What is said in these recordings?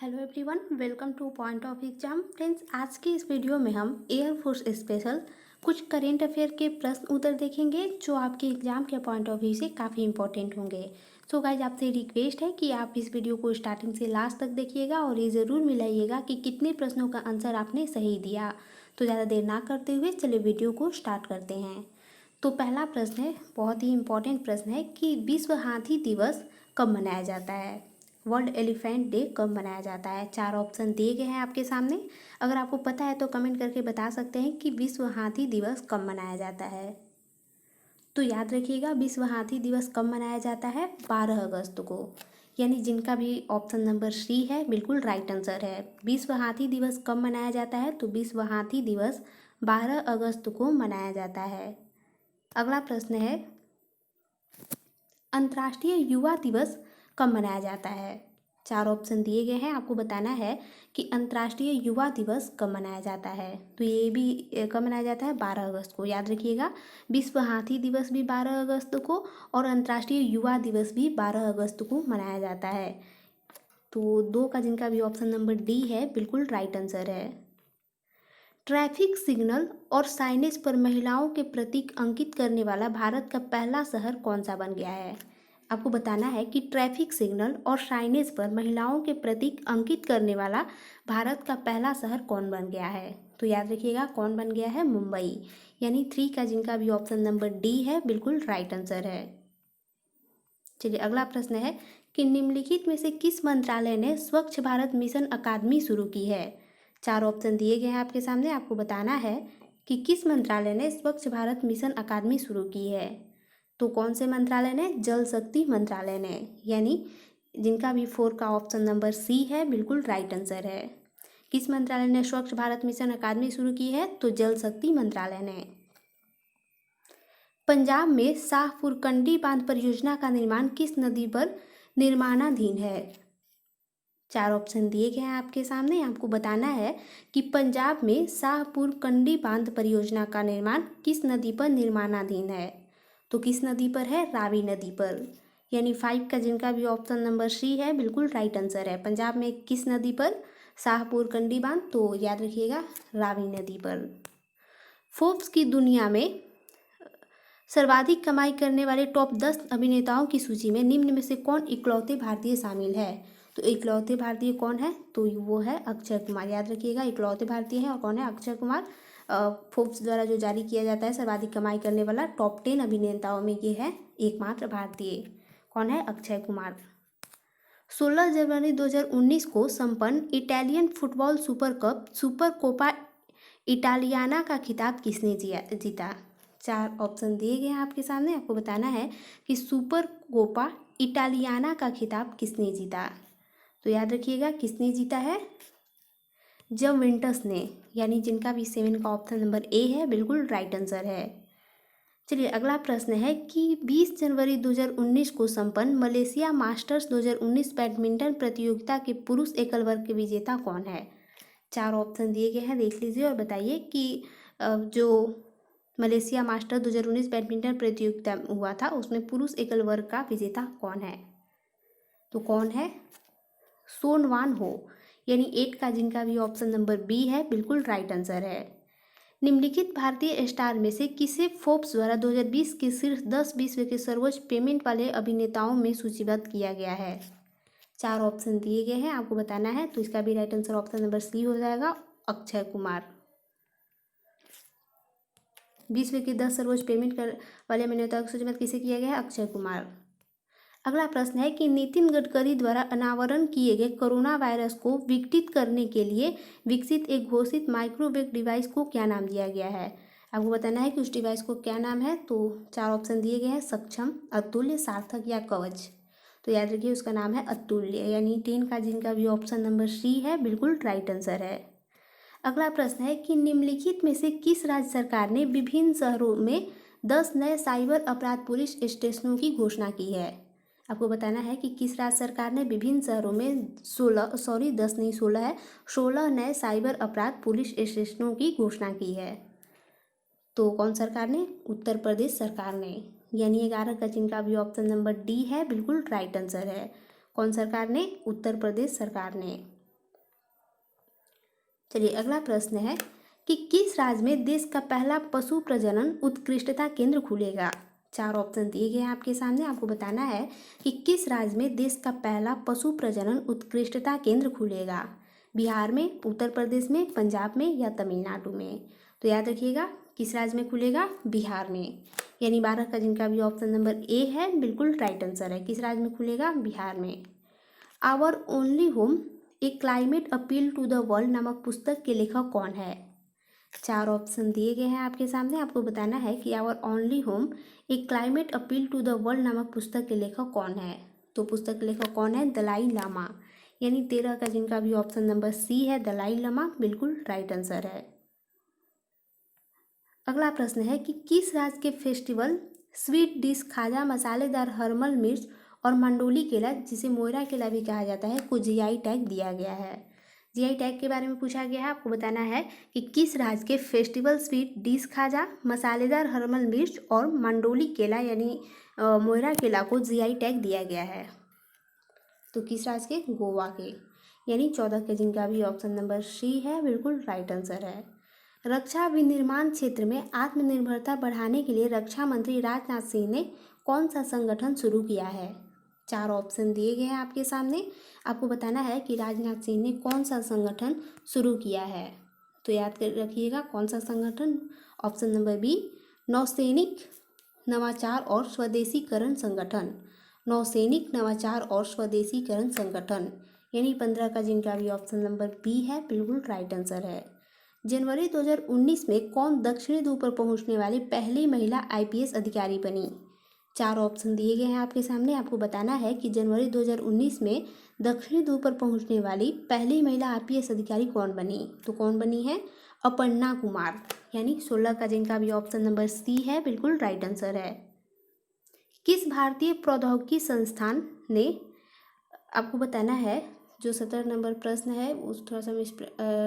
Hello everyone, welcome two point of exam. Friends, आज की इस वीडियो में हम एयरफोर्स स्पेशल कुछ करेंट अफेयर के प्रश्न उत्तर देखेंगे जो आपके एग्जाम के पॉइंट ऑफ व्यू से काफ़ी इंपॉर्टेंट होंगे। सो गाइज, आपसे रिक्वेस्ट है कि आप इस वीडियो को स्टार्टिंग से लास्ट तक देखिएगा और ये ज़रूर मिलाइएगा कि कितने प्रश्नों का आंसर आपने सही दिया। तो ज़्यादा देर ना करते हुए चलिए वीडियो को स्टार्ट करते हैं। तो पहला प्रश्न है, बहुत ही इंपॉर्टेंट प्रश्न है कि विश्व हाथी दिवस कब मनाया जाता है। वर्ल्ड एलिफेंट डे कब मनाया जाता है। 4 ऑप्शन दिए गए हैं आपके सामने। अगर आपको पता है तो कमेंट करके बता सकते हैं कि विश्व हाथी दिवस कब मनाया जाता है। तो याद रखिएगा, विश्व हाथी दिवस कब मनाया जाता है, 12 अगस्त को। यानी जिनका भी ऑप्शन नंबर सी है बिल्कुल राइट आंसर है। विश्व हाथी दिवस कब मनाया जाता है, तो विश्व हाथी दिवस 12 अगस्त को मनाया जाता है। अगला प्रश्न है, अंतर्राष्ट्रीय युवा दिवस कब मनाया जाता है। 4 ऑप्शन दिए गए हैं, आपको बताना है कि अंतर्राष्ट्रीय युवा दिवस कब मनाया जाता है। तो ये भी कब मनाया जाता है, 12 अगस्त को। याद रखिएगा, विश्व हाथी दिवस भी 12 अगस्त को और अंतर्राष्ट्रीय युवा दिवस भी 12 अगस्त को मनाया जाता है। तो दो का जिनका भी ऑप्शन नंबर डी है बिल्कुल राइट आंसर है। ट्रैफिक सिग्नल और साइनेज पर महिलाओं के प्रतीक अंकित करने वाला भारत का पहला शहर कौन सा बन गया है। आपको बताना है कि ट्रैफिक सिग्नल और साइनेज पर महिलाओं के प्रतीक अंकित करने वाला भारत का पहला शहर कौन बन गया है। तो याद रखिएगा, कौन बन गया है, मुंबई। यानी 3 का जिनका भी ऑप्शन नंबर डी है बिल्कुल राइट आंसर है। चलिए अगला प्रश्न है कि निम्नलिखित में से किस मंत्रालय ने स्वच्छ भारत मिशन अकादमी शुरू की है। 4 ऑप्शन दिए गए हैं आपके सामने, आपको बताना है कि किस मंत्रालय ने स्वच्छ भारत मिशन अकादमी शुरू की है। तो कौन से मंत्रालय ने, जल शक्ति मंत्रालय ने। यानी जिनका भी 4 का ऑप्शन नंबर सी है बिल्कुल राइट आंसर है। किस मंत्रालय ने स्वच्छ भारत मिशन अकादमी शुरू की है, तो जल शक्ति मंत्रालय ने। पंजाब में शाहपुर कंडी बांध परियोजना का निर्माण किस नदी पर निर्माणाधीन है। 4 ऑप्शन दिए गए हैं आपके सामने, आपको बताना है कि पंजाब में शाहपुर कंडी बांध परियोजना का निर्माण किस नदी पर निर्माणाधीन है। तो किस नदी पर है, रावी नदी पर। यानी 5 का जिनका भी ऑप्शन नंबर सी है बिल्कुल राइट आंसर है। पंजाब में किस नदी पर, शाहपुर कंडी बांध, तो याद रखिएगा रावी नदी पर। फोर्ब्स की दुनिया में सर्वाधिक कमाई करने वाले टॉप 10 अभिनेताओं की सूची में निम्न में से कौन इकलौते भारतीय शामिल है। तो इकलौते भारतीय कौन है, तो वो है अक्षय कुमार। याद रखिएगा, इकलौते भारतीय हैं और कौन है, अक्षय कुमार। फोर्ब्स द्वारा जो जारी किया जाता है सर्वाधिक कमाई करने वाला टॉप 10 अभिनेताओं में ये है एकमात्र भारतीय। कौन है, अक्षय कुमार। 16 जनवरी 2019 को संपन्न Italian football super cup super Coppa Italiana का खिताब किसने जीता। 4 ऑप्शन दिए गए हैं आपके सामने, आपको बताना है कि सुपर कोपा इटालियाना का खिताब किसने जीता। तो याद रखिएगा, किसने जीता है, जुवेंटस ने। यानी जिनका भी 7 का ऑप्शन नंबर ए है बिल्कुल राइट आंसर है। चलिए अगला प्रश्न है कि 20 जनवरी 2019 को संपन्न मलेशिया मास्टर्स 2019 बैडमिंटन प्रतियोगिता के पुरुष एकल वर्ग के विजेता कौन है। 4 ऑप्शन दिए गए हैं, देख लीजिए और बताइए कि जो मलेशिया मास्टर 2019 बैडमिंटन प्रतियोगिता हुआ था उसमें पुरुष एकल वर्ग का विजेता कौन है। तो कौन है, सोन वान हो। यानी 8 का जिनका भी ऑप्शन नंबर बी है बिल्कुल राइट आंसर है। निम्नलिखित भारतीय स्टार में से किसे फोर्ब्स द्वारा 2020 के शीर्ष 10 विश्व के सर्वोच्च पेमेंट वाले अभिनेताओं में सूचीबद्ध किया गया है। 4 ऑप्शन दिए गए हैं, आपको बताना है। तो इसका भी right answer option number C हो जाएगा, अक्षय कुमार। विश्व के 10 सर्वोच्च पेमेंट वाले अभिनेताओं की सूचीबद्ध किसे किया गया है, अक्षय कुमार। अगला प्रश्न है कि नितिन गडकरी द्वारा अनावरण किए गए कोरोना वायरस को विघटित करने के लिए विकसित एक घोषित माइक्रोवेव डिवाइस को क्या नाम दिया गया है। आपको बताना है कि उस डिवाइस को क्या नाम है। तो 4 ऑप्शन दिए गए हैं, सक्षम, अतुल्य, सार्थक या कवच। तो याद रखिए उसका नाम है अतुल्य। यानी 10 का जिनका भी ऑप्शन नंबर सी है बिल्कुल राइट आंसर है। अगला प्रश्न है कि निम्नलिखित में से किस राज्य सरकार ने विभिन्न शहरों में 10 नए साइबर अपराध पुलिस स्टेशनों की घोषणा की है। आपको बताना है कि किस राज्य सरकार ने विभिन्न शहरों में 16 नए साइबर अपराध पुलिस स्टेशनों की घोषणा की है। तो कौन सरकार ने, उत्तर प्रदेश सरकार ने। यानी 11 का जिनका भी ऑप्शन नंबर डी है बिल्कुल राइट आंसर है। कौन सरकार ने, उत्तर प्रदेश सरकार ने। चलिए अगला प्रश्न है कि किस राज्य में देश का पहला पशु प्रजनन उत्कृष्टता केंद्र खुलेगा। 4 ऑप्शन दिए गए हैं आपके सामने, आपको बताना है कि किस राज्य में देश का पहला पशु प्रजनन उत्कृष्टता केंद्र खुलेगा। बिहार में, उत्तर प्रदेश में, पंजाब में या तमिलनाडु में। तो याद रखिएगा किस राज्य में खुलेगा, बिहार में। यानी 12 का जिनका भी ऑप्शन नंबर ए है बिल्कुल राइट आंसर है। किस राज्य में खुलेगा, बिहार में। Our only home a climate appeal to the world नामक पुस्तक के लेखक कौन है। 4 ऑप्शन दिए गए हैं आपके सामने, आपको बताना है कि our only home a climate appeal to the world नामक पुस्तक के लेखक कौन है। तो पुस्तक के लेखक कौन है, दलाई लामा। यानी 13 का जिनका भी ऑप्शन नंबर सी है दलाई लामा बिल्कुल राइट आंसर है। अगला प्रश्न है कि किस राज्य के फेस्टिवल स्वीट डिश खाजा, मसालेदार हरमल मिर्च और मंडोली केला, जिसे मोयरा केला भी कहा जाता है, को जीआई टैग दिया गया है। जीआई टैग के बारे में पूछा गया है, आपको बताना है कि किस राज्य के फेस्टिवल स्वीट डिश खाजा, मसालेदार हरमल मिर्च और मंडोली केला यानी मोयरा केला को जीआई टैग दिया गया है। तो किस राज्य के, गोवा के। यानी 14 के जिनका भी ऑप्शन नंबर सी है बिल्कुल राइट आंसर है। रक्षा विनिर्माण क्षेत्र में आत्मनिर्भरता बढ़ाने के लिए रक्षा मंत्री राजनाथ सिंह ने कौन सा संगठन शुरू किया है। 4 ऑप्शन दिए गए हैं आपके सामने, आपको बताना है कि राजनाथ सिंह ने कौन सा संगठन शुरू किया है। तो याद कर रखिएगा कौन सा संगठन, ऑप्शन नंबर बी, नौसैनिक नवाचार और स्वदेशीकरण संगठन। नौसैनिक नवाचार और स्वदेशीकरण संगठन। यानी 15 का जिनका भी ऑप्शन नंबर बी है बिल्कुल राइट आंसर है। जनवरी 2019 में कौन दक्षिणी ध्रुव पर पहुंचने वाली पहली महिला आईपीएस अधिकारी बनी। 4 ऑप्शन दिए गए हैं आपके सामने, आपको बताना है कि जनवरी 2019 में दक्षिणी ध्रुव पर पहुंचने वाली पहली महिला आईपीएस अधिकारी कौन बनी। तो कौन बनी है, अपर्णा कुमार। यानी 16 का जिनका भी ऑप्शन नंबर सी है बिल्कुल राइट आंसर है। किस भारतीय प्रौद्योगिकी संस्थान ने, आपको बताना है जो 17 नंबर प्रश्न है उस थोड़ा सा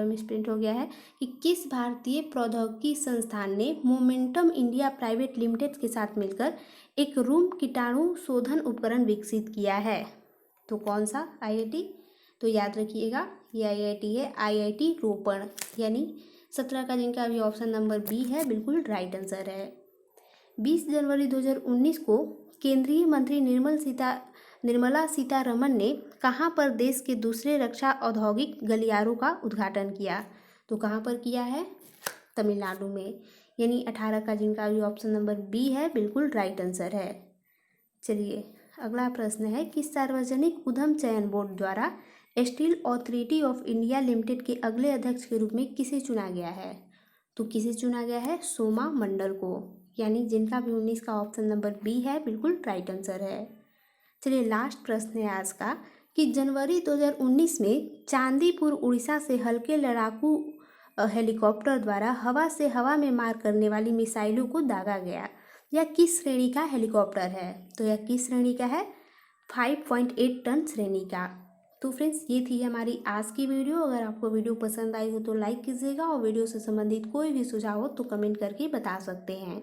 मिसप्रिंट हो गया है कि किस भारतीय प्रौद्योगिकी संस्थान ने मोमेंटम इंडिया प्राइवेट लिमिटेड के साथ मिलकर एक रूम कीटाणु शोधन उपकरण विकसित किया है। तो कौन सा आईआईटी, तो याद रखिएगा ये आईआईटी है, आईआईटी रोपड़। यानी 17 का जिनका भी ऑप्शन नंबर बी है बिल्कुल राइट आंसर है। 20 जनवरी 2019 को केंद्रीय मंत्री निर्मला सीतारमण ने कहां पर देश के दूसरे रक्षा औद्योगिक गलियारों का उद्घाटन किया। तो कहां पर किया है, तमिलनाडु में। यानी 18 का जिनका भी ऑप्शन नंबर बी है बिल्कुल राइट आंसर है। चलिए अगला प्रश्न है कि सार्वजनिक उद्यम चयन बोर्ड द्वारा steel authority of India limited के अगले अध्यक्ष के रूप में किसे चुना गया है। तो किसे चुना गया है, सोमा मंडल को। यानी जिनका भी 19 का ऑप्शन नंबर बी है बिल्कुल राइट आंसर है। चलिए लास्ट प्रश्न है आज का कि जनवरी 2019 में चांदीपुर उड़ीसा से हल्के लड़ाकू हेलीकॉप्टर द्वारा हवा से हवा में मार करने वाली मिसाइलों को दागा गया। यह किस श्रेणी का हेलीकॉप्टर है। तो यह किस श्रेणी का है, 5.8 टन श्रेणी का। तो फ्रेंड्स ये थी हमारी आज की वीडियो। अगर आपको वीडियो पसंद आई हो तो लाइक कीजिएगा और वीडियो से संबंधित कोई भी सुझाव हो तो कमेंट करके बता सकते हैं।